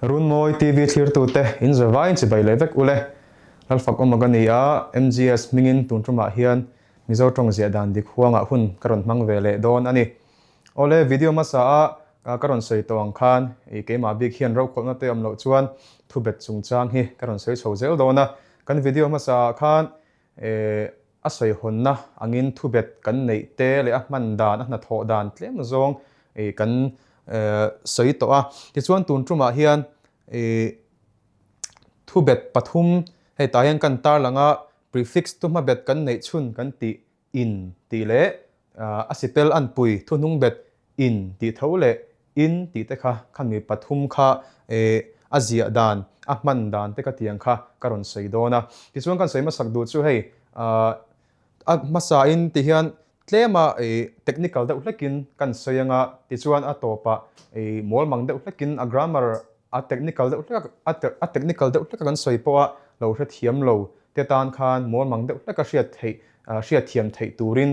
Run moi TV thlir tu te in zawai in chibai levek ule lalfak omagani a MGS mingin tuntruma hian Mizo Tawng Ziah dan dik huanga hun karon hmang vele don ani ole video masa a karon sei tawng khan e keima big hian ro kholna te amlo chuan thubet chungchang hi karon sei chhozel dona kan video masa khan a sei honna angin thubet kan nei te le a man dan a na tho dan tlem zong kan sei to a ti chuan tuntruma hian thu bet pathum hei ta hian kan tar langa prefix tu ma bet kan nei chun kan ti in ti le asipel an pui thu nung bet in ti tho le in ti te kha khami pathum kha azia dan ahman dan te ka tiang kha karon sei dona ti chuan kan sei ma sak du chu hei masa in ti hian tlema technical da utlekin kan soyanga ti chuan a topa mol mang da utlekin a grammar a technical da utlek kan soi po a lo hre thiam lo te tan khan mol mang da utlek a hria thiam thei turin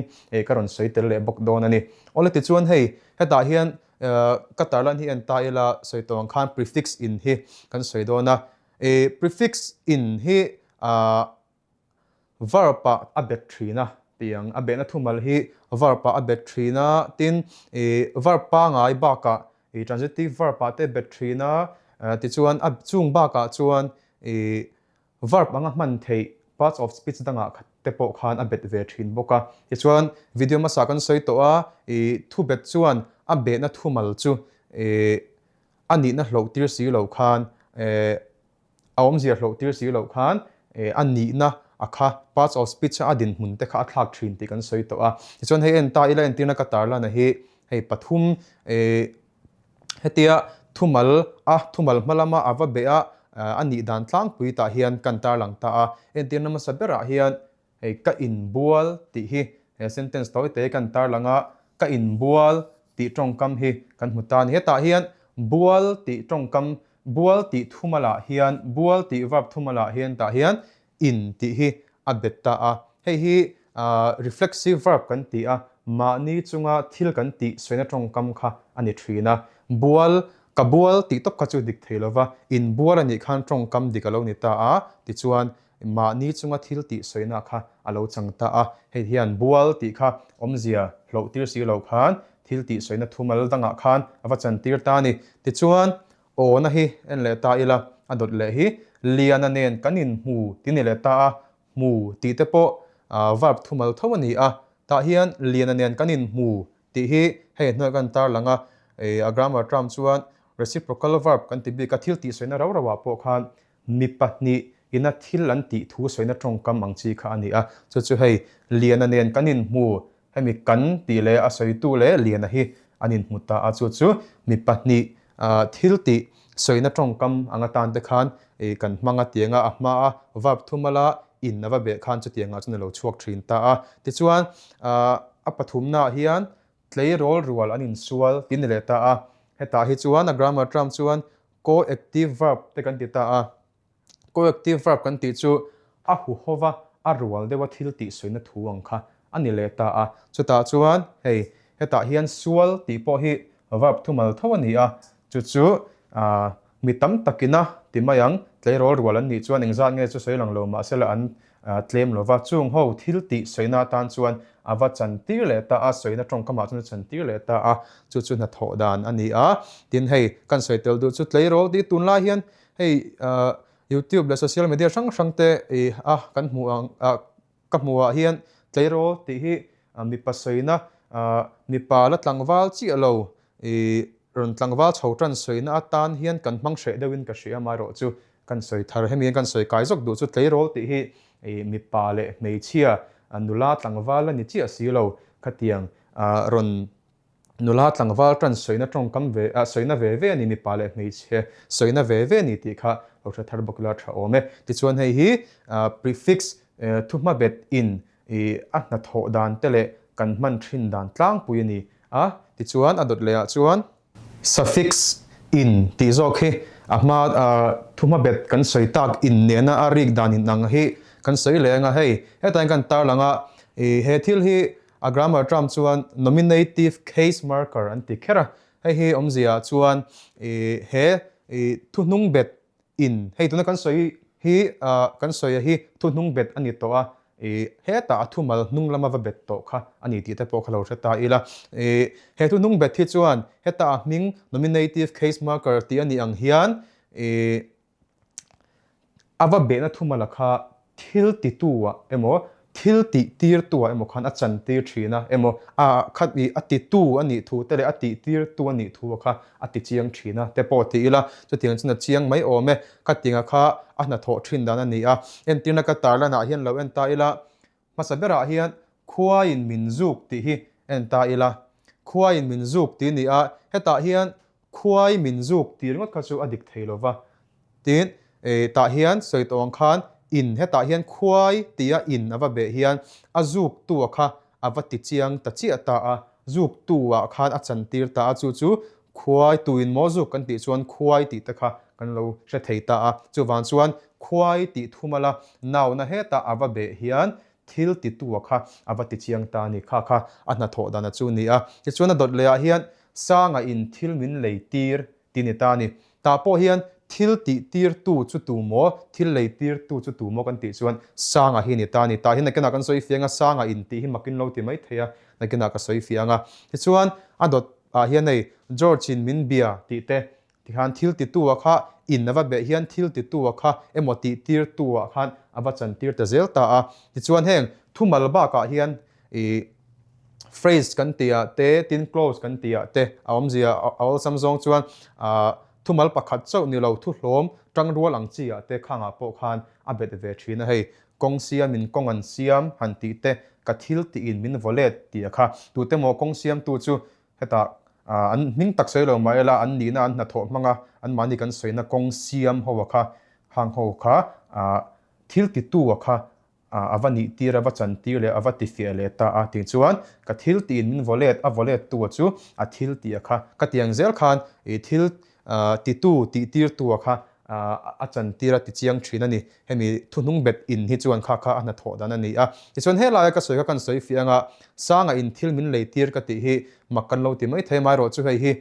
karon soi tel le bok don ani ole ti chuan hei heta hian katarlan hi enta ila soi tawng khan prefix in hi kan soi dona prefix in hi verb a bet thina tiang a bena thumal hi verb a bet thina tin verb pa ngai ba ka transitive verb te bet thina ti chuan a chung ba ka chuan verb anga man thei parts of speech danga te po khan a bet ve thin boka ti chuan video ma sa kan soi to a thu bet chuan a be na thumal chu ani na hlo tir si lo khan awm zia hlo tir si lo khan ani na akha parts of speech adin mun te kha thlak thin ti kan soi to a ti chuan hei en ta ila en tina ka tar la na hi hei pathum hetia thumal malama ava bea ani dan tlang pui ta hian kan tar lang ta a en tina ma sabera hian hei ka in bual ti hi sentence toy te kan tar langa ka in bual ti tongkam hi kan hutan heta hian bual ti tongkam bual ti thumala hian bual ti verb thumala hian ta hian in ti hi abetta a hei hi reflexive verb kan ti a ma ni chunga thil kan ti soina tongkam kha ani thina bual ka bual ti top kha chu dik theilova in bual ani khan tongkam dikalo ni ta a ti chuan ma ni chunga thil ti soina kha alo changta a hei hian bual ti kha omzia hlo tir si lo khan thil ti soina thumal danga khan awa chan tir ta ni ti chuan o na hi en le ta ila adot le hi liana nen kanin mu ti ni le ta mu ti te po verb thumal thawani a ta hian liana nen kanin mu ti hi hei noi kan tar langa a grammar term chuan reciprocal verb kan ti bi ka thil ti soina raw rawa po khan mi pahni ina thil an ti thu soina tongkam ang chi kha ani a chu hei liana nen kanin mu hemi kan ti le a soi tu le liana hi anin muta a chu mi pahni thil ti soina tongkam anga tan te khan kan hmanga tianga a hma a verb thumala in nava be khan chu tianga chun lo chuak thin ta a ti chuan a pathumna hian tlei rol rual anin sual tin le ta a heta hi chuan a grammar term chuan coactive verb te kan ti ta a coactive verb kan ti chu a hu hova a rual dewa thil ti soina thu ang kha ani le ta a chu ta chuan hei heta hian sual ti po hi verb thumal thawani a chu mi tam takina timayang tleirol rual an ni chuan engzat nge chu soi lang lo ma sela an tlem lova chung ho thil ti soina tan chuan awa chan tir le ta a soina tongkama chu chan tir le ta a chu na tho dan ani a tin hei kan soi tel du chu tleirol di tunla hian hei YouTube le social media sang te kan mu ang ka mu a hian tleirol ti hi mi pasoina mi pa la tlangwal chi alo ron tlangwal chhotran soina atan hian kan hmang hre deuin ka hria ma ro chu kan soi thar hemi kan soi kai jok du chu tleirol ti hi mi pa le mei chia nula tlangwal ani chi asilo khatiang ron nula tlangwal tran soina tongkam ve soina ve ani mi pa le mei che soina ve ni ti kha lo thar bokla tha ome ti chuan hei hi prefix thuma bet in a na tho dan tele kan man thin dan tlang pui ani a ti chuan adot le a chuan suffix in ti zok hi ahma thuma bet kan soi tak in nena arik danin nang hi kan soi lenga hei hetain kan tar langa he thil hi a grammar term chuan nominative case marker an ti khera hei hi omzia chuan he thu nung bet in hei tuna kan soi hi kan soi hi thu nung bet ani to a he ta thu mal nung lama va bet to kha ani ti te po khalo ta ila he thu nung bet hi chuan he ta ming nominative case marker ti ani ang hian ava be na thu mala kha thil ti tu a emo thil ti tir tu a emo khan a chan tir thina emo khat bi ati tu ani thu te le ati tir tu ani thu kha ati chiang thina te po ti ila chu tiang chuna chiang mai ome ka tinga kha a na tho thin dan ani a en tina ka tar la na hian lo en ta ila masabera hian khua in minzuk ti hi en ta ila khua in minzuk ti ni a heta hian khua in minzuk ti ngot kha chu adik theilova tin ta hian soi tawng khan in heta hian khuai tia in ava be hian azuk tu kha avati chiang ta chi ata a zuk tu a khan a chan tir ta chu chu khuai tuin mo zuk kan ti chuan khuai ti ta kha kan lo hre thei ta a chu wan chuan khuai ti thumala naw na heta ava be hian thil ti tu kha avati chiang ta ni kha kha a na tho dana chu ni a ti chuan a dot le a hian sanga in thil min lei tir ti ni ta ni ta po hian thil ti tir tu chu tu mo thil lei tir tu chu tu mo kan ti chuan sanga hi ni ta ni ta hin nakena kan soi fianga sanga in ti hi makin lo ti mai theya nakena ka soi fianga ti chuan a dot hian nei george in min bia ti te ti han thil ti tu kha in ava be hian thil ti tu kha emo ti tir tu khan ava chan tir ta zel ta a ti chuan heng thumal ba ka hian phrase kan tia te tin close kan tia te awm zia awal samjong chuan thumal pakhat chau ni lo thu hlom tang rual ang chi te khanga po khan a bet ve thina hei kong siam in kong an siam han ti te ka thil ti in min volet ti kha tu te mo kong siam tu chu heta an ming tak sei lo mai la an ni na an na tho manga an mani kan soina kong siam ho kha hang ho kha thil ti tu kha avani tira va chan tir le avati fe le ta a ti chuan ka thil ti in min volet a volet tu chu a thil ti kha ka tiang zel khan e thil ti tu ti tir tu kha a chan tira ti chiang thina ni hemi thunung bet in hi chuan kha kha ana tho dan ani a ti chuan he lai ka soi ka kan soi fianga sanga in thil min lei tir ka ti hi makan lo ti mai thei mai ro chu hei hi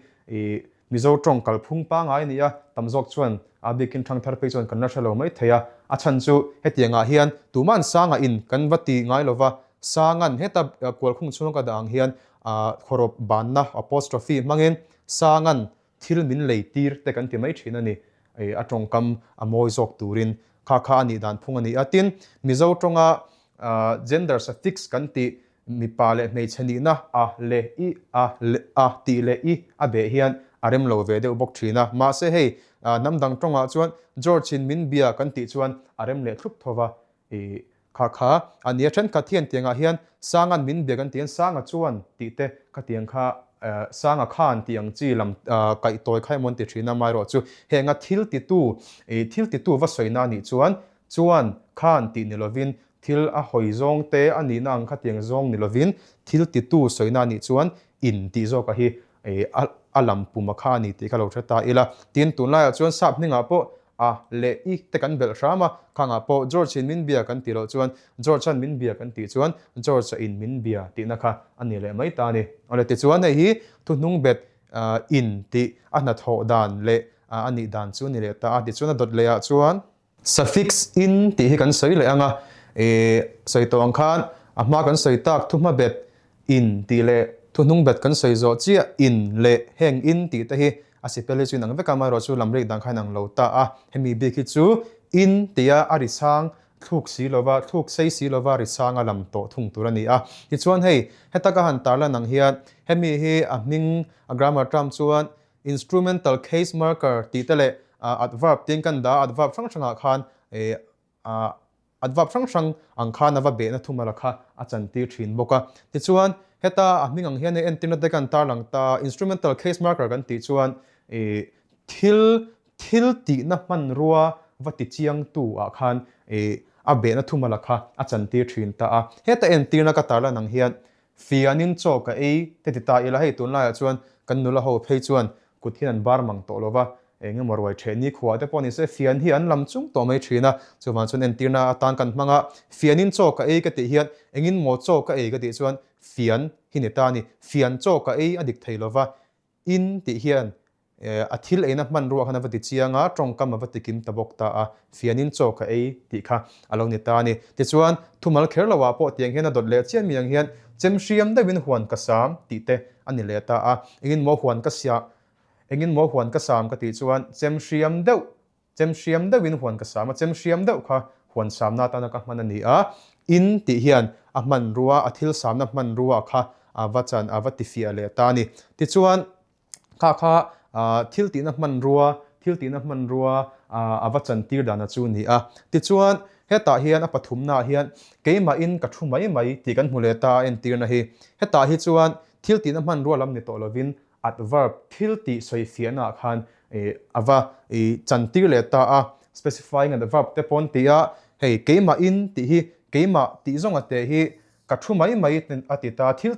Mizo Tawng kalphung pa ngai ni a tamjok chuan abikin thang thar pe chuan kan na thalo mai theya a chan chu hetianga hian tuman sanga in kan vati ngai lova sangan heta kwal khung chung ka dang hian khorop banna apostrophe mangin sangan thil min lei tir te kan ti mai thina ni atong kam amoi zok turin kha kha ani dan phung ani atin Mizo Tawnga gender suffix kan ti mi pa le mei chani na a le i a ti le i a be hian arem lo ve de bok thina ma se hei namdang tonga chuan george in min bia kan ti chuan arem le thup thova kha kha ania than ka thian tianga hian sangan min bia kan tian sanga chuan ti te ka tiang kha sanga khan tiang chi lam kai toy khai mon ti thina mai ro chu henga thil ti tu va soina ni chuan khan ti ni lovin thil a hoizong te ani nang kha tiang zong ni lovin thil ti tu soina ni chuan in ti zo ka hi alam puma kha ni ti khalo thata ila tin tun la chuan sap ninga po le i te kan bel rama khanga po george in min bia kan ti lo chuan george an min bia kan ti chuan george in min bia ti na kha ani le mai ta ni ole ti chuan hi tu nung bet in ti ana tho dan le ani dan chu ni le ta ti chuan dot le a chuan suffix in ti hi kan soi le anga soi tawng khan ma kan soi tak thuma bet in ti le thu nung bet kan soi zo chia in le heng in ti ta hi asipele chu nang veka ma ro chu lamrei dang khai nang lo ta a hemi be ki chu in tia ari sang thuk si lova thuk sei si lova ri sang alam to thung turani a ti chuan hei heta ka han tarla nang hian hemi hi a ming a grammar term chuan instrumental case marker ti tele adverb tin kan da adverb function a khan adverb function ang khan ava be na thumala kha a chan ti thin boka ti chuan heta ahming ang hian entina de kan tar lang ta instrumental case marker kan ti chuan thil ti na man ruwa vati chiang tu a khan a be na thumala kha a chan ti thin ta a heta entina ka tar la nang hian fianin cho ka te ti ta ila hei tun la chuan kan nula ho phei chuan kut hian bar mang to lova enge morwai theni khuwa te poni se fian hi an lam chung to mai thina chuwan chun entina atan kan hmanga fianin cho ka ka ti hian engin mo cho ka ka ti chuan fian hi ni ta ni fian cho ka adik theilova in ti hian athil eina man ruwa khana vati chianga tongkam avati kim tabok ta a fianin choka ei ti kha alo ni ta ni ti chuan thumal kherlawa po tiang hena dot le chian miang hian chem hriam da win huan ka sam ti te ani le ta a engin mo huan ka sia engin mo huan ka sam ka ti chuan chem hriam da win huan ka sam chem hriam da kha huan sam na ta na ka man ani a in ti hian a man ruwa athil sam na man ruwa kha avachan avati fia le ta ni ti chuan kha thil ti na man ruwa avachan tir dana chu ni a ti chuan heta hian a pathum na hian keima in ka thu mai ti kan hmule ta en tir na hi heta hi chuan thil ti na man ruwa lam ni to lovin adverb thil ti soi fiana khan ava chan tir le ta a specifying the verb te pon ti a hei keima in ti hi keima ti zong ate hi ka thu mai atita thil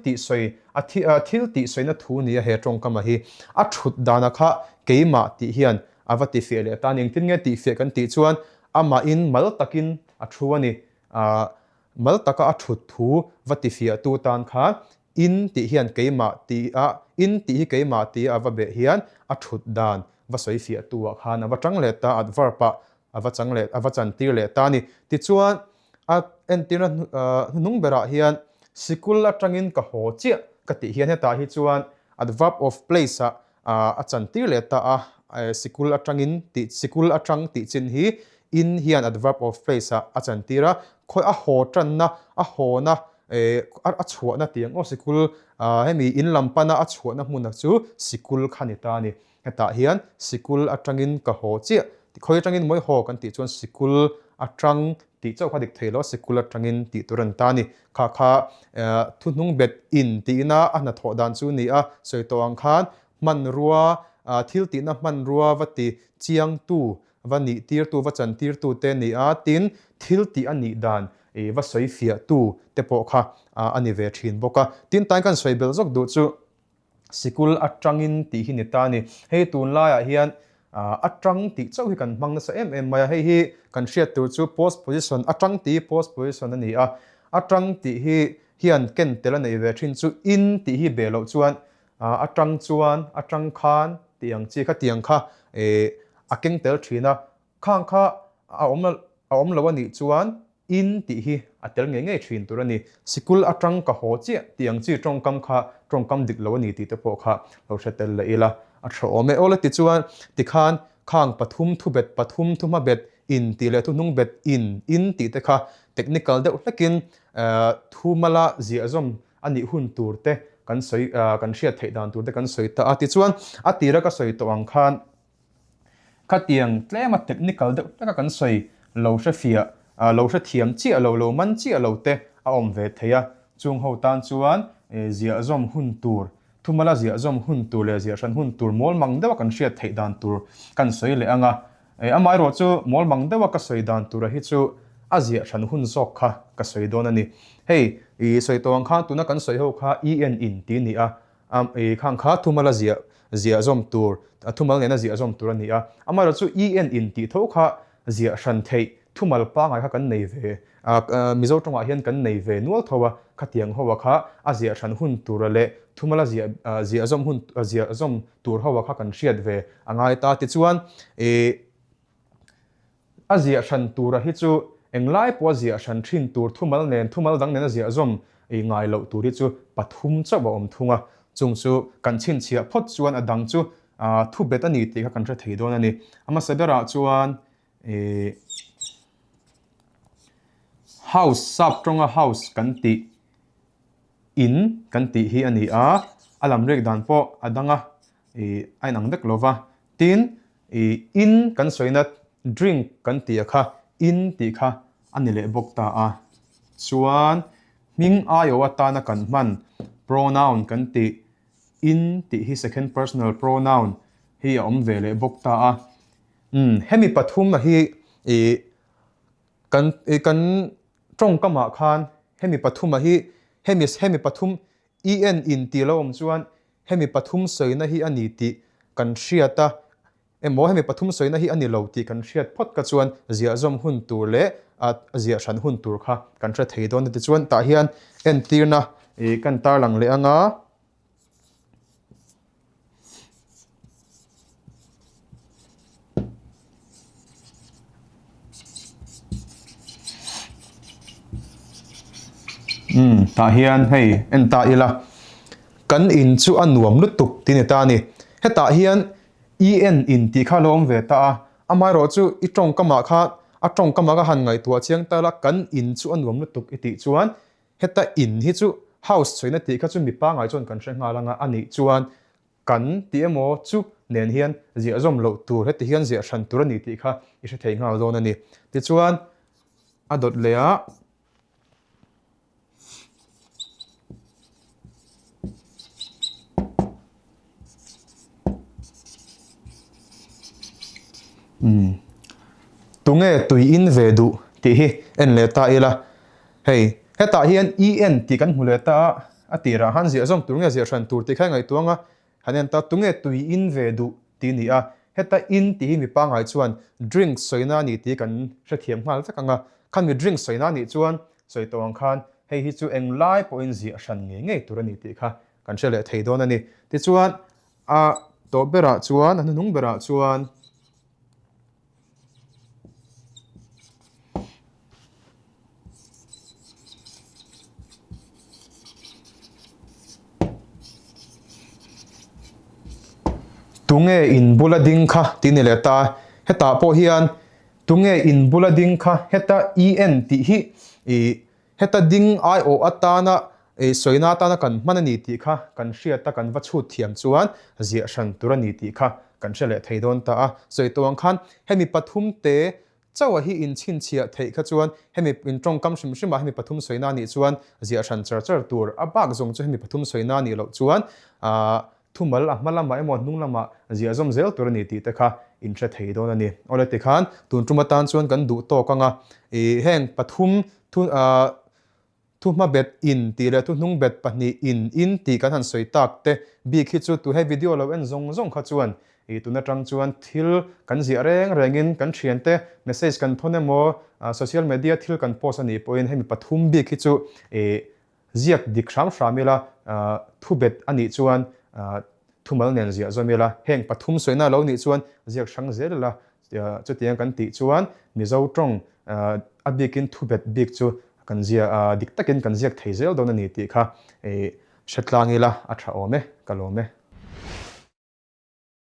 ti soi na thu ni a he tong kama hi a thut dana kha keima ti hian avati fe le ta ning tin nge ti fe kan ti chuan ama in mal takin a thu ani mal taka a thut thu vati fia tu tan kha in ti hian keima ti a in ti hi keima ti ava be hian a thut dan va soi fia tu a khan ava tang le ta adverb pa ava chan tir le ta ni ti chuan a entina nung bera hian sikul atangin ka ho chia ka ti hian heta hi chuan adverb of place a chan tir le ta a sikul atang ti chin hi in hian adverb of place a chan tira khoi a ho tran na a ho na a chhuak na tiang o sikul hemi in lampana a chhuak na hmun chu sikul khani ta ni heta hian sikul atangin ka ho chia khoi atangin moi ho kan ti chuan sikul atang ti chau kha dik thelo sikul atangin ti turan ta ni kha thunung bet in ti na ana tho dan chu ni a soi to ang khan man ruwa thil ti na man ruwa vati chiang tu vani tir tu vachan tir tu te ni a tin thil ti ani dan va soi fia tu te po kha ani ve thin boka tin tan kan soi bel jok du chu sikul atangin ti hi ni ta ni hei tun la ya hian atang ti chau hi kan mang na sa em maya hei hi kan hriat tur chu post position atang ti post position ani a atang ti hi hian ken tel nei ve thin chu in ti hi belo chuan atang chuan atang khan tiang chi kha tiang kha akeng tel thina khang kha a om lo ani chuan in ti hi atel nge thin tur ani sikul atang ka ho chi tiang chi tongkam dik lo ani ti te po kha lo hretel la ila a tho ome ola ti chuan ti khan khang pathum thu bet pathum thuma bet in ti le thu nung bet in ti te kha technical de ulakin thumala zi azom ani hun tur te kan soi kan hriat thei dan tur te kan soi ta ati chuan atira ka soi to ang khan khatiang tlema technical de ka kan soi lo hre fia lo hre thiam chi lo man chi lo te a om ve theya chung ho tan chuan zia azom hun tur thumala zia azom hun tur le zia ran hun tur mol mang dewa kan hriat thei dan tur kan soi le anga amai ro chu mol mang dewa ka soi dan tur hi chu azia ran hun zok kha ka soi don ani hei soi tong kha tuna kan soi ho kha en in ti ni a khang kha thumala zia azom tur thumal ne na zia azom tur ani a amai ro chu en in ti tho kha zia ran thei thumal pa ngai kha kan nei ve Mizo Tawng hian kan nei ve nual thowa khatiang howa kha azia ran hun tur le thumala zia azom tur howa kha kan hriat ve angai ta ti chuan azia ran tur hi chu englai po zia ran thin tur thumal dang nen zia azom ngai lo tur hi chu pathum chawa om thunga chung chu kan chin chia phot chuan adang chu thu bet ani ti kha kan thra thei don ani ama sabera chuan house sub tronga house kan ti in kan ti hi ani a alam rek dan po adanga ai nang dek lova tin in kan soina drink kan ti kha in ti kha ani le bok ta a chuan ming ayo ata na kan man pronoun kan ti in ti hi second personal pronoun hi om ve le bok ta a hemi pathum hi kan trong kama khan hemi pathum hi hemi pathum en in ti lo om chuan hemi pathum soina hi ani ti kan hriata emo hemi pathum soina hi ani lo ti kan hriat phot ka chuan zia zom hun tur le zia ran hun tur kha kan thra thei don ti chuan ta hian en tirna kan tar lang le anga ta hian hei en ta ila kan in chu anuam lu tuk tin ta ni heta hian en in ti kha lom ve ta amai ro chu I tong kama kha a tong kama ka han ngai tua chiang ta la kan in chu anuam lu tuk iti chuan heta in hi chu house choina ti kha chu mi pa ngai chon kan hre nga langa ani chuan kan ti emo chu nen hian zia zom lo tur heti hian zia hran tur ani ti kha I hre thei nga zon ani ti chuan a dot le a tunge tui in ve du ti hi en le ta ila hei heta hian en ti kan hmu le ta atira han zia zom tunge zia hran tur ti khai ngai tuanga hanen ta tunge tui in ve du ti ni a heta in ti hi mi pa ngai chuan drink soina ni ti kan hre thiam ngal takanga khan mi drink soina ni chuan soi tawang khan hei hi chu eng lai po in zia hran nge nge tur ani ti kha kan hre le thei don ani ti chuan a to bera chuan an nung bera chuan tunge in bulading kha tin le ta heta po hian tunge in bulading kha heta en ti hi heta ding I o atana soina ta na kan manani ti kha kan hria ta kan va chhut thiam chuan zia hran turani ti kha kan hrele theidon ta a soi tawang khan hemi pathum te chawa hi in chin chia thei kha chuan hemi in tong kam shim shima hemi pathum soina ni chuan zia hran char char tur a bak zong chu hemi pathum soina ni lo chuan thumal a hmalama emo hnunglama zia zom zel turani ti te kha in hre thei don ani ole ti khan tun tumatan chuan kan du to kanga heng pathum thuma bet in ti le thu hnung bet pahni in ti kan han soi tak te bi khi chu tu he video lo en zong zong kha chuan tuna tang chuan thil kan zia reng rengin kan thian te message kan phone emo social media thil kan post ani poin hemi pathum bi khi chu ziak dik sham shamila thu bet ani chuan thumal nen zia zomela heng pathum soina lo ni chuan ziak sang zela chu tiang kan ti chuan Mizo Tawng abikin thu bet bik chu kan zia dik takin kan ziak theizel don ani ti kha shetlangi la atha ome kalome